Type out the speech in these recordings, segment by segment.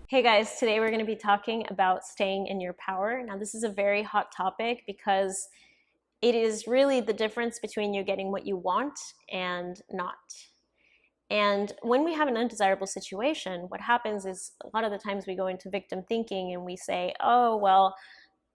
Hey guys, today we're going to be talking about staying in your power. Now, this is a very hot topic because it is really the difference between you getting what you want and not. And when we have an undesirable situation, what happens is a lot of the times we go into victim thinking and we say, oh, well,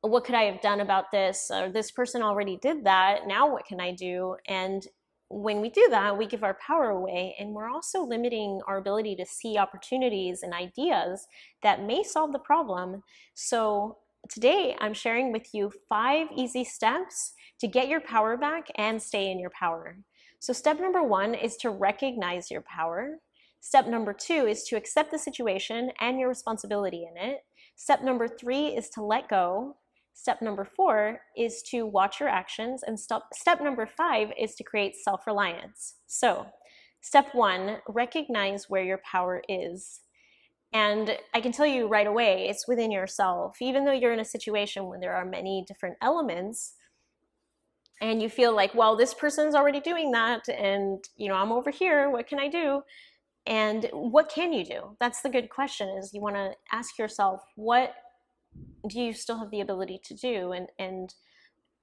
what could I have done about this? Or this person already did that. Now what can I do? And when we do that, we give our power away, and we're also limiting our ability to see opportunities and ideas that may solve the problem. So today I'm sharing with you 5 easy steps to get your power back and stay in your power. So step number 1 is to recognize your power. Step number 2 is to accept the situation and your responsibility in it. Step number 3 is to let go. Step number 4 is to watch your actions, and step number 5 is to create self-reliance. So, step 1, recognize where your power is. And I can tell you right away, it's within yourself. Even though you're in a situation where there are many different elements, and you feel like, well, this person's already doing that, and I'm over here, what can I do? And what can you do? That's the good question, is you want to ask yourself, what do you still have the ability to do? And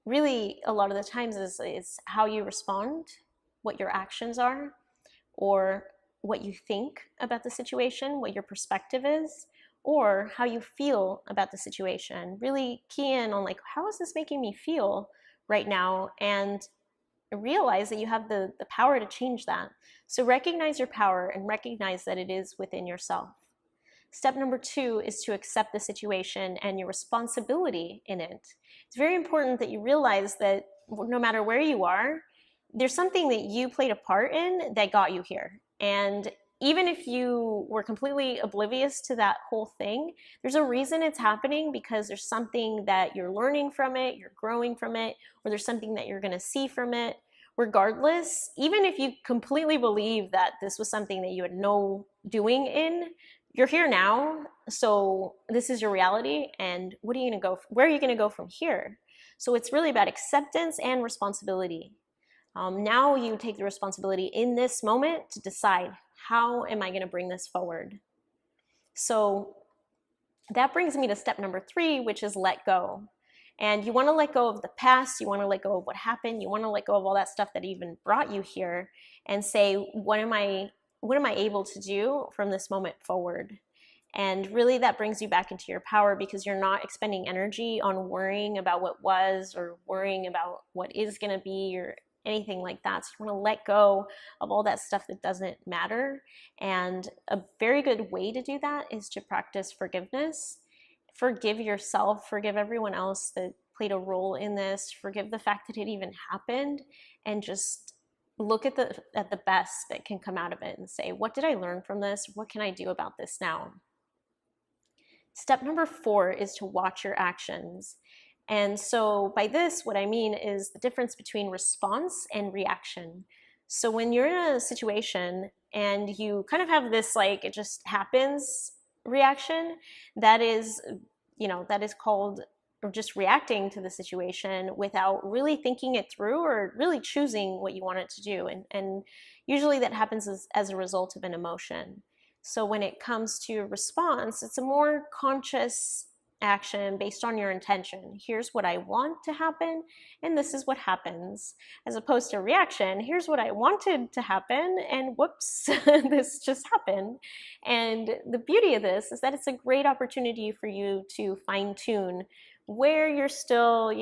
really, a lot of the times is how you respond, what your actions are, or what you think about the situation, what your perspective is, or how you feel about the situation. Really key in on, like, how is this making me feel right now? And realize that you have the power to change that. So recognize your power and recognize that it is within yourself. Step number 2 is to accept the situation and your responsibility in it. It's very important that you realize that no matter where you are, there's something that you played a part in that got you here. And even if you were completely oblivious to that whole thing, there's a reason it's happening, because there's something that you're learning from it, you're growing from it, or there's something that you're going to see from it. Regardless, even if you completely believe that this was something that you had no doing in, you're here now, so this is your reality, and where are you going to go from here? So it's really about acceptance and responsibility. Now you take the responsibility in this moment to decide, how am I going to bring this forward? So that brings me to step number 3, which is let go. And you want to let go of the past, you want to let go of what happened, you want to let go of all that stuff that even brought you here, and say, what am I able to do from this moment forward? And really that brings you back into your power, because you're not expending energy on worrying about what was, or worrying about what is going to be, or anything like that. So you want to let go of all that stuff that doesn't matter. And a very good way to do that is to practice forgiveness. Forgive yourself, forgive everyone else that played a role in this, forgive the fact that it even happened, and just look at the best that can come out of it and say, what did I learn from this? What can I do about this now? Step number 4 is to watch your actions. And so by this, what I mean is the difference between response and reaction. So when you're in a situation and you kind of have this, like, it just happens reaction, that is called, or just reacting to the situation without really thinking it through or really choosing what you want it to do. And usually that happens as a result of an emotion. So when it comes to response, it's a more conscious action based on your intention. Here's what I want to happen, and this is what happens. As opposed to reaction, here's what I wanted to happen, and whoops, this just happened. And the beauty of this is that it's a great opportunity for you to fine-tune where you're still,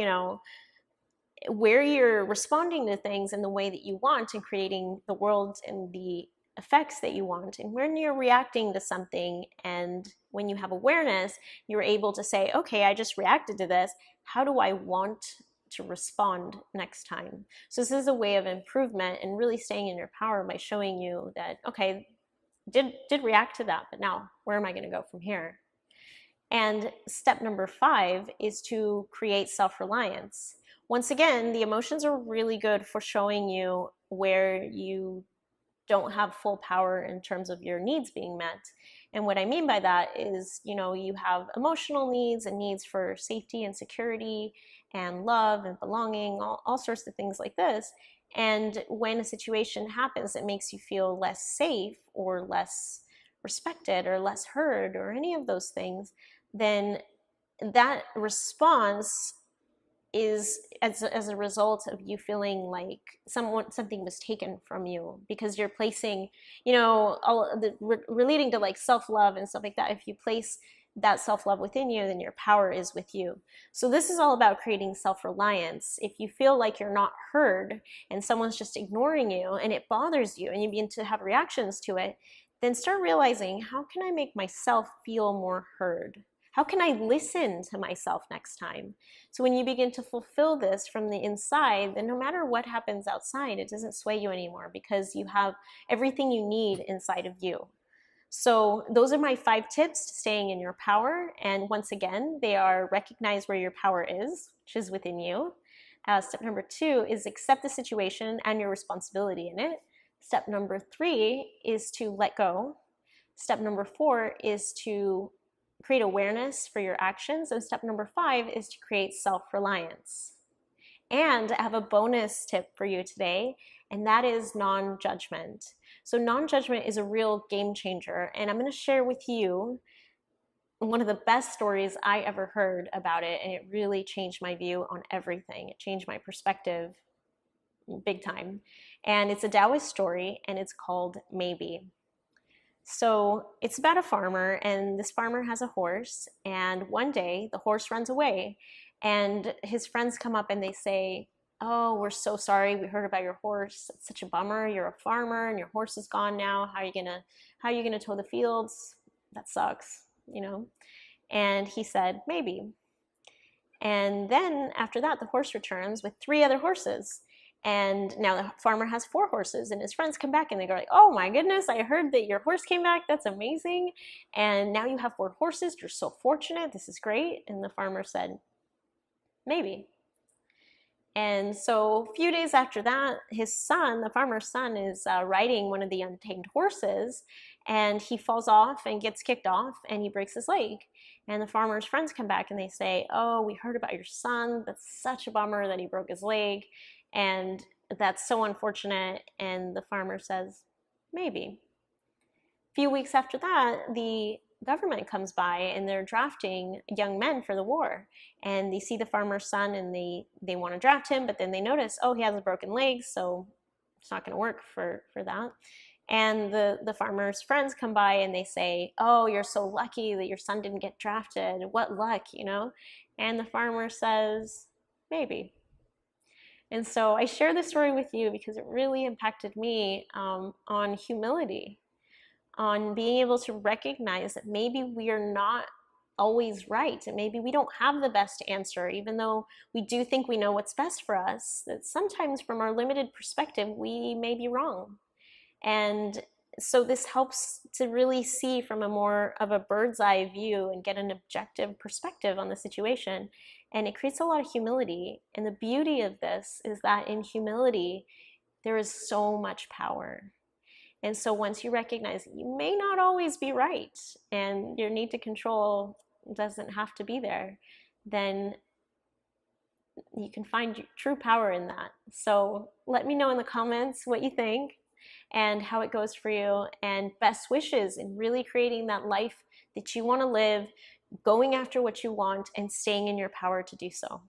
where you're responding to things in the way that you want and creating the world and the effects that you want. And when you're reacting to something, and when you have awareness, you're able to say, okay, I just reacted to this. How do I want to respond next time? So this is a way of improvement and really staying in your power by showing you that, okay, did react to that, but now where am I going to go from here? And step number 5 is to create self-reliance. Once again, the emotions are really good for showing you where you don't have full power in terms of your needs being met. And what I mean by that is, you have emotional needs and needs for safety and security and love and belonging, all sorts of things like this. And when a situation happens that makes you feel less safe or less respected or less heard or any of those things, then that response is as a result of you feeling like something was taken from you, because you're placing, relating to like self-love and stuff like that. If you place that self-love within you, then your power is with you. So this is all about creating self-reliance. If you feel like you're not heard and someone's just ignoring you and it bothers you and you begin to have reactions to it, then start realizing, how can I make myself feel more heard? How can I listen to myself next time? So when you begin to fulfill this from the inside, then no matter what happens outside, it doesn't sway you anymore, because you have everything you need inside of you. So those are my 5 tips to staying in your power. And once again, they are: recognize where your power is, which is within you. Step number 2 is accept the situation and your responsibility in it. Step number 3 is to let go. Step number 4 is to create awareness for your actions. And step number 5 is to create self-reliance. And I have a bonus tip for you today, and that is non-judgment. So non-judgment is a real game changer, and I'm going to share with you one of the best stories I ever heard about it, and it really changed my view on everything. It changed my perspective big time. And it's a Taoist story, and it's called Maybe. So it's about a farmer, and this farmer has a horse, and one day the horse runs away, and his friends come up and they say, "Oh, we're so sorry. We heard about your horse. It's such a bummer. You're a farmer and your horse is gone now. How are you gonna tow the fields? That sucks, you know?" And he said, "Maybe." And then after that, the horse returns with 3 other horses. And now the farmer has 4 horses, and his friends come back and they go like, "Oh my goodness, I heard that your horse came back. That's amazing. And now you have 4 horses. You're so fortunate. This is great." And the farmer said, "Maybe." And so a few days after that, his son, the farmer's son, is riding one of the untamed horses, and he falls off and gets kicked off, and he breaks his leg. And the farmer's friends come back and they say, "Oh, we heard about your son. That's such a bummer that he broke his leg, and that's so unfortunate." And the farmer says, "Maybe." A few weeks after that, the government comes by and they're drafting young men for the war, and they see the farmer's son and they want to draft him, but then they notice, oh, he has a broken leg, so it's not going to work for that. And the farmer's friends come by and they say, "Oh, you're so lucky that your son didn't get drafted. What luck, you know?" And the farmer says, "Maybe." And so I share this story with you because it really impacted me on humility, on being able to recognize that maybe we are not always right, and maybe we don't have the best answer, even though we do think we know what's best for us, that sometimes from our limited perspective, we may be wrong. And so this helps to really see from a more of a bird's eye view and get an objective perspective on the situation. And it creates a lot of humility. And the beauty of this is that in humility, there is so much power. And so once you recognize that you may not always be right and your need to control doesn't have to be there, then you can find true power in that. So let me know in the comments what you think and how it goes for you, and best wishes in really creating that life that you want to live, going after what you want, and staying in your power to do so.